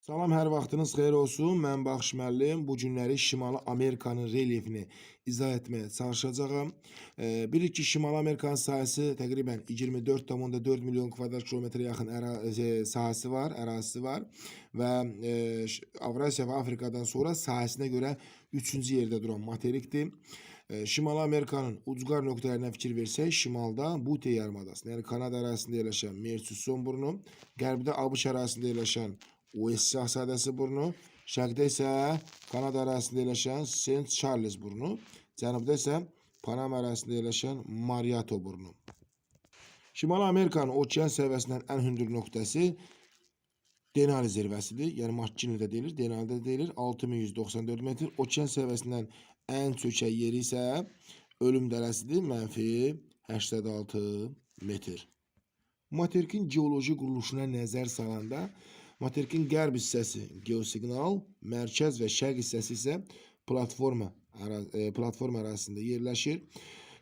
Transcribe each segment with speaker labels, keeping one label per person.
Speaker 1: Salam, hər vaxtınız xeyir olsun. Mən Baxış müəllim. Bu günləri Şimali Amerikanın relyefini izah etməyə çalışacağam. Bilirik ki, Şimali Amerikanın sahəsi təqribən 24,4 milyon kvadrat kilometrə yaxın sahəsi var, ərazisi var və Avrasiya və Afrikadan sonra sahəsinə görə 3-cü yerdə duran materikdir. Şimali Amerikanın ucqar nöqtələrinə fikir versək, şimalda Bute yarımadasında, yəni Kanada ərazisində yerləşən Merçüson burnu, qərbdə ABŞ ərazisində yerləşən Uest Şahzadəsi burnu, şərqdə isə Kanada ərazisində yerləşən Saint Charles burnu, cənubda isə Panama ərazisində yerləşən Mariato burnu. Şimali Amerikanın okean səviyyəsindən ən hündür nöqtəsi Denali zirvəsidir. Yəni Makkinlidə deyilir, Denalidə deyilir. 6194 metr. Okean səviyyəsindən ən çökək yeri isə Ölüm dərəsidir. -86 metr. Materikin geoloji quruluşuna nəzər salanda materikin qərb hissəsi geosiqnal, mərkəz və şərq hissəsi isə platforma ərazisində yerləşir.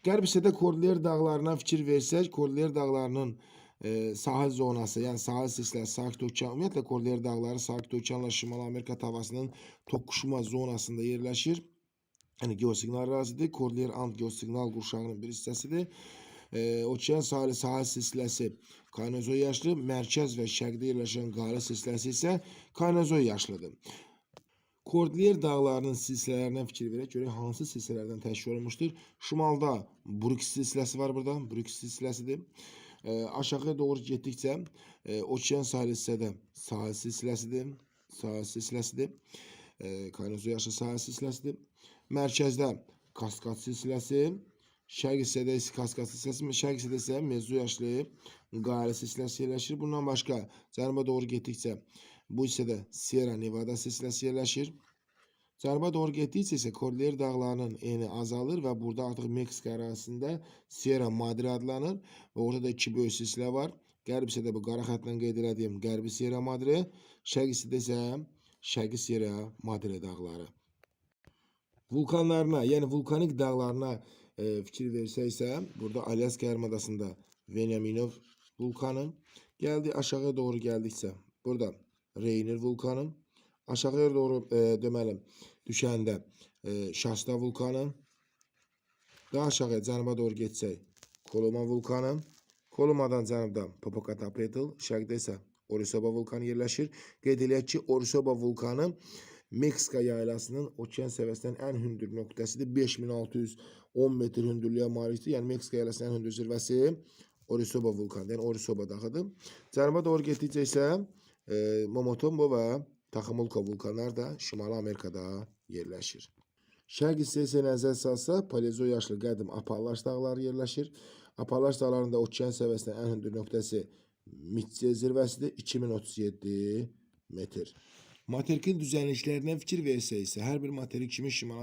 Speaker 1: Qərb hissədə Kordilyer dağlarına fikir versək, Kordilyer dağlarının sahil zonası, yəni sahil silsiləsi Sakit Okean, ümumiyyətlə Kordilyer dağları Sakit Okeanla Şimali Amerika tavasının toqquşma zonasında yerləşir. Yəni geosiqnal ərazidir. Kordilyer Ant geosiqnal qurşağının bir hissəsidir. Okean sahili sahil silsiləsi Kaynozoy yaşlı, mərkəz və şərqdə yerləşən qara silsiləsi isə Kaynozoy yaşlıdır. Kordilyer dağlarının silsilələrindən fikir verək, görək hansı silsilələrdən təşkil olunmuşdur. Şimalda Brooks silsiləsi var burada, Brooks silsiləsidir. Aşağıya doğru getdikcə okean sahil hissədə sahil silsiləsidir. Kaynozoy yaşlı sahil silsiləsidir. Mərkəzdə Kaskad silsiləsi, şərq hissədə isə Kaskad silsiləsi, şərq hissədə isə Mezo yaşlı qara silsiləsi yerləşir. Bundan başqa cənuba doğru getdikcə bu hissədə Sierra Nevada silsiləsi yerləşir. Cənuba doğru getdikcə isə Kordilyer dağlarının eni azalır və burada artıq Meksika ərazisində Sierra Madre adlanır və orada da iki böyük silsilə var. Qərb hissədə bu qara xətlə qeyd elədiyim Qərbi Sierra Madre, şərq hissədə isə Şərqi Sierra Madre dağları. Vulkanlarına, yəni vulkanik dağlarına fikir versək isə, burada Alyaska yarımadasında Veniaminov vulkanı, aşağıya doğru gəldikcə burada Rainier vulkanı, aşağıya doğru deməli düşəndə Şasta vulkanı, daha aşağıya cənuba doğru getsək Koloma vulkanı, Kolomadan cənubda Popocatépetl, şərqdə isə Orizaba vulkanı yerləşir. Qeyd eləyək ki, Orizaba vulkanı Meksika yaylasının okean səviyyəsindən ən hündür nöqtəsidir. 5610 metr hündürlüyə malikdir. Yəni Meksika yaylasının ən hündür zirvəsi Orizaba vulkanı, yəni Orizaba dağıdır. Cənuba doğru getdikcə isə Momotombo və Taxamulko vulkanlar da Şimali Amerikada yerləşir. Şərq hissəyə nəzər salsa, Paleozoy yaşlı qədim Apalaş dağları yerləşir. Apalaş dağlarında okean səviyyəsindən ən hündür nöqtəsi Mitçe zirvəsidir, 2037 metr. Materikin düzənliklərinə fikir versək isə, hər bir materik kimi Şimali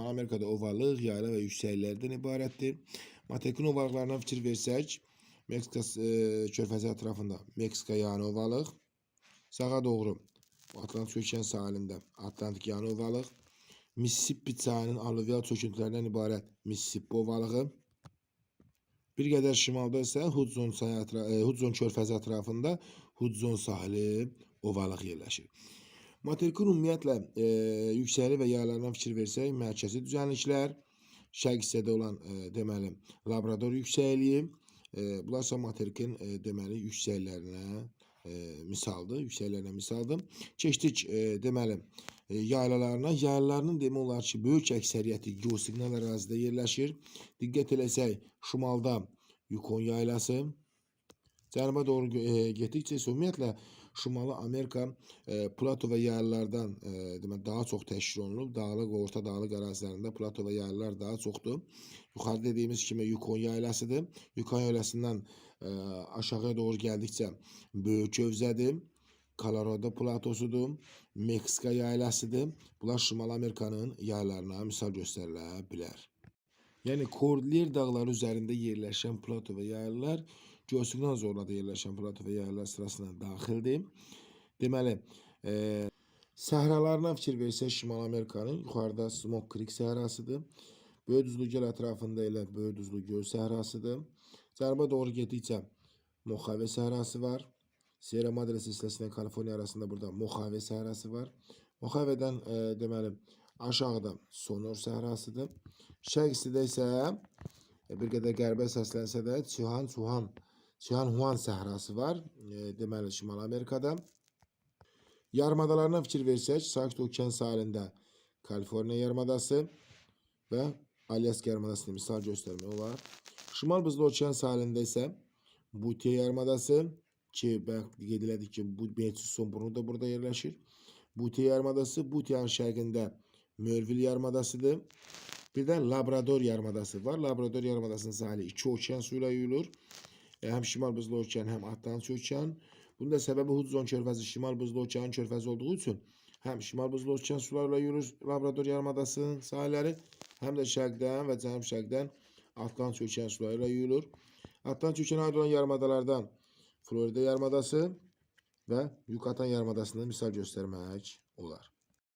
Speaker 1: Amerikada ovalıq, yayla və yüksəkliklərdən ibarətdir. Materikin ovalıqlarına fikir versək, Meksika körfəzi ətrafında Meksika yanı ovalıq, sağa doğru Atlantik okean sahilində Atlantik yanı ovalıq, Mississippi çayının alluvial çöküntülərindən ibarət Mississippi ovalığı, bir qədər şimalda isə Hudson körfəzi ətrafında Hudson sahili ovalıq yerləşir. Materikin ümumiyyətlə yüksəklik və yaylarına fikir versək, mərkəzi düzənliklər, şərq hissədə olan deməli Labrador yüksəkliyi, bunlar isə materikin deməli yüksəkliklərinə misaldır. Keçdik deməli yaylalarına. Yaylalarının demək olar ki, böyük əksəriyyəti geosiqnal ərazidə yerləşir. Diqqət eləsək, şimalda Yukon yaylası, cənuba doğru getdikcə isə ümumiyyətlə Şimali Amerika plato və yaylalardan daha çox təşkil olunub. Dağlıq və orta dağlıq ərazilərində plato və yaylalar daha çoxdur. Yuxarı dediyimiz kimi Yukon yaylasıdır. Yukon yaylasından aşağıya doğru gəldikcə Böyük Hövzədir, Colorado platosudur, Meksika yaylasıdır. Bunlar Şimali Amerikanın yaylarına misal göstərilə bilər. Yəni Kordilyer dağları üzərində yerləşən plato və yaylalar geosiqnal zonada yerləşən plato və yaylalar sırasına daxildir. Deməli, səhralarına fikir versək Şimali Amerikanın yuxarıda Smoke Creek səhrasıdır. Böyük Düzlü göl ətrafında elə Böyük Düzlü göl səhrasıdır. Cənuba doğru getdikcə Mojave səhrası var. Sierra Madre silsiləsindən Kaliforniya arasında burada Mojave səhrası var. Mojave'dən deməli aşağıda Sonor səhrasıdır. Şərq hissədə isə bir qədər qərbə səslənsə də Cianjuan səhrası var. Deməli Şimali Amerikada. Yarımadalarına fikir versək, Sakit Okean sahilində Kaliforniya yarımadası və Alyaska yarımadasını misal göstərmək olar. Şimal Buzlu Okean sahilində isə Butiye yarımadası ki, qeyd elədik ki, bu Murchison burnu da burada yerləşir. Butiye yarımadası, Butiye'nin şərqində Mörvil yarımadasıdır. Bir də Labrador yarımadası var. Labrador yarımadasının sahili iki okean suyla yuyulur. Həm Şimal Buzlu Okean, həm Atlantik Okean. Bunun da səbəbi Hudson körfəzi Şimal Buzlu Okeanın körfəzi olduğu üçün həm Şimal Buzlu Okean sularla yürür Labrador yarımadasının sahilləri, həm də şərqdən və cənub şərqdən Atlantik Okean sularıyla yuyulur. Atlantik Okeana aid olan yarımadalardan Florida yarımadası və Yucatan yarımadasını misal göstərmək olar.